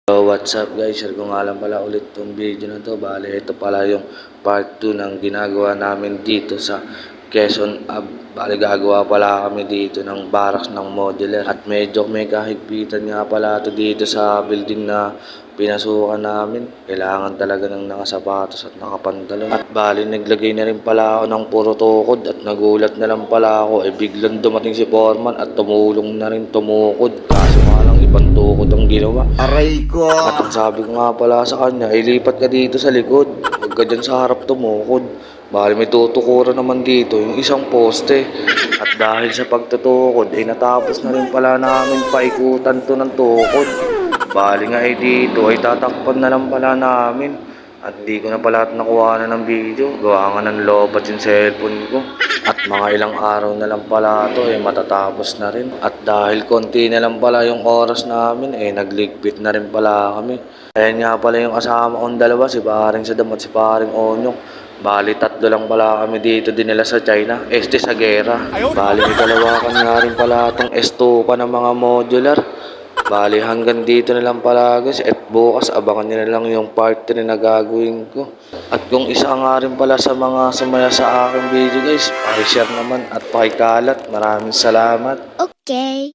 So what's up guys, share ko nga lang pala ulit tong video na to. Bale, ito pala yung part 2 ng ginagawa namin dito sa Quezon Ab. Bale, gagawa pala kami dito ng barracks ng modular. At medyo may kahigpitan nga pala ito dito sa building na pinasukan namin. Kailangan talaga ng nakasapatos at nakapantalon. At bale, naglagay na rin pala ako ng puro tukod. At nagulat na lang pala ako, biglang dumating si Foreman at tumulong na rin tumukod. Kaso nga lang, ibang tukod ang ginawa. Aray ko! At ang sabi ko nga pala sa kanya, ilipat ka dito sa likod. Huwag ka dyan sa harap tumukod. Bali may tutukuran naman dito yung isang poste. At dahil sa pagtutukod, natapos na rin pala namin paikutan to ng tukod. Bali nga dito ay tatakpan na lang pala namin. At di ko na pala nakuha na ng video. Gawa nga ng lobat yung cellphone ko. At mga ilang araw na lang pala ito matatapos na rin. At dahil konti na lang pala yung oras namin nagligpit na rin pala kami. Ayan nga pala yung kasama kong dalawa, si paring Saddam at si paring Onyok. Bali, tatlo lang pala kami dito dinala sa China. Sa gera. Bali, may kalawakan nga rin pala itong estupa ng mga modular. Bali, hanggang dito na lang pala guys. At bukas, abangan nyo na lang yung part 3 na gagawin ko. At kung isa nga rin pala sa mga sumaya sa aking video guys, pakishare naman at pakikalat. Maraming salamat. Okay.